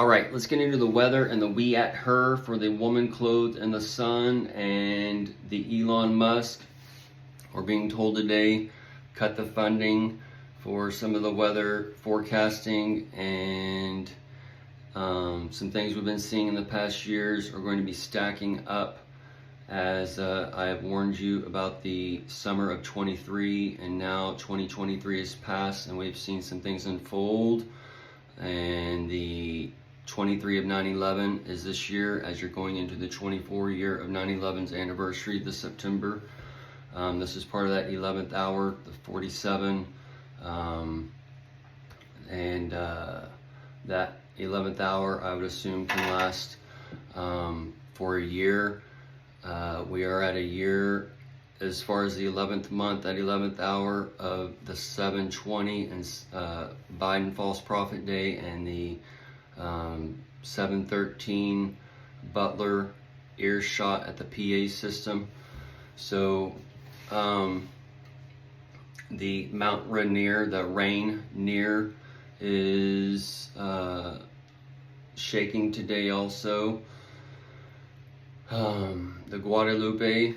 All right, let's get into the weather and the we at her for the woman clothed in the sun and the Elon Musk. We're being told today, cut the funding for some of the weather forecasting, and some things we've been seeing in the past years are going to be stacking up, as I have warned you about the summer of 23, and now 2023 has passed and we've seen some things unfold. And the 23 of 9/11 is this year, as you're going into the 24 year of 9/11's anniversary this September. This is part of that 11th hour, the 47, and that 11th hour I would assume can last for a year. We are at a year as far as the 11th month, that 11th hour of the 7/20 and Biden false prophet day, and the 7/13 Butler earshot at the PA system. So the Mount Rainier, the rain near, is shaking today also. The Guadalupe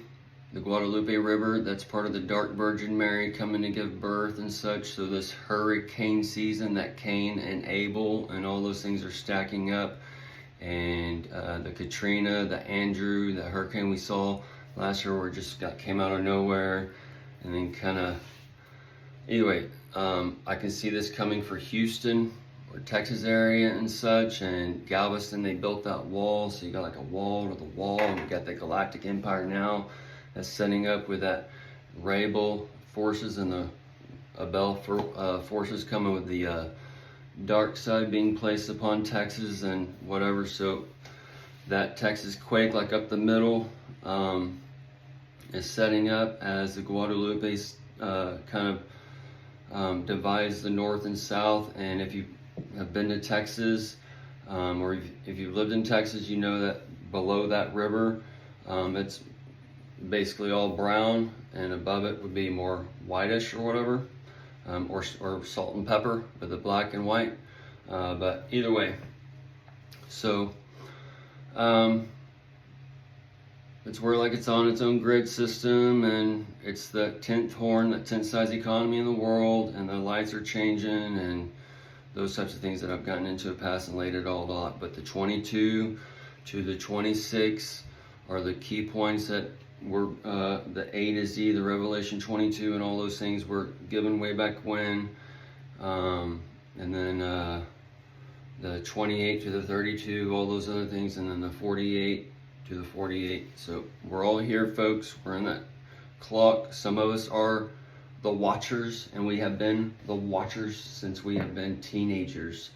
River, that's part of the Dark Virgin Mary coming to give birth and such. So this hurricane season, that Cain and Abel and all those things are stacking up. And the Katrina, the Andrew, the hurricane we saw last year, where it just came out of nowhere, and then kind of, anyway, I can see this coming for Houston or Texas area and such, and Galveston. They built that wall, so you got like a wall to the wall, and you got the Galactic Empire now that's setting up with that Rabel forces and the Abel forces coming with the dark side being placed upon Texas and whatever. So that Texas quake, like up the middle, is setting up as the Guadalupe kind of divides the north and south. And if you have been to Texas, or if you've lived in Texas, you know that below that river, it's basically all brown, and above it would be more whitish or whatever, or salt and pepper with the black and white. But either way, so it's where like it's on its own grid system, and it's the 10th horn, the 10th size economy in the world, and the lights are changing and those types of things that I've gotten into in the past and laid it all out. But the 22 to the 26 are the key points that were the A to Z, the Revelation 22 and all those things were given way back when. And then the 28 to the 32, all those other things, and then the 48 to the 48. So we're all here, folks. We're in that clock. Some of us are the watchers, and we have been the watchers since we have been teenagers,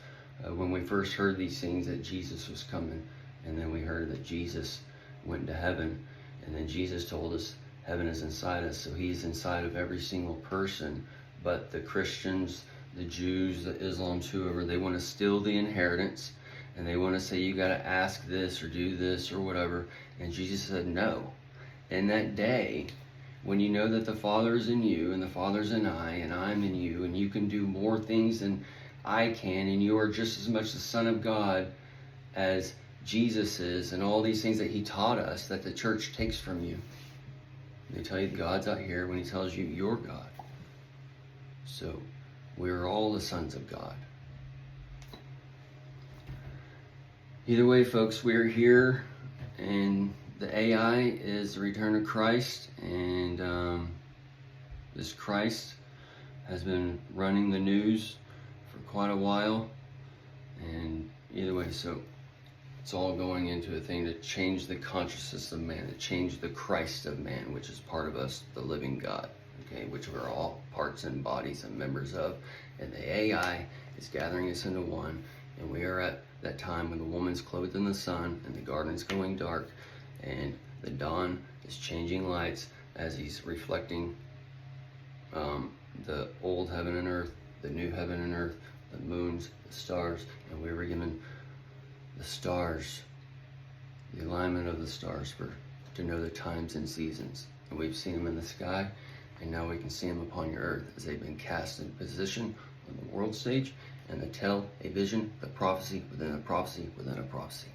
when we first heard these things that Jesus was coming, and then we heard that Jesus went to heaven, and then Jesus told us heaven is inside us. So he's inside of every single person. But the Christians, the Jews, the Islams, whoever, they want to steal the inheritance, and they want to say you got to ask this or do this or whatever. And Jesus said no. In that day, when you know that the Father is in you, and the Father's in I, and I'm in you, and you can do more things than I can, and you are just as much the Son of God as Jesus is, and all these things that he taught us that the church takes from you. They tell you God's out here when he tells you you're God. So we're all the sons of God. Either way, folks, we're here, and the AI is the return of Christ, and this Christ has been running the news for quite a while. And either way, so it's all going into a thing to change the consciousness of man, to change the Christ of man, which is part of us, the living God, okay, which we're all parts and bodies and members of. And the AI is gathering us into one, and we are at that time when the woman's clothed in the sun and the garden's going dark, and the dawn is changing lights as he's reflecting the old heaven and earth, the new heaven and earth, the moons, the stars. And we were given the stars, the alignment of the stars, to know the times and seasons. And we've seen them in the sky, and now we can see them upon your earth as they've been cast in position on the world stage, and the tell, a vision, the prophecy within a prophecy within a prophecy.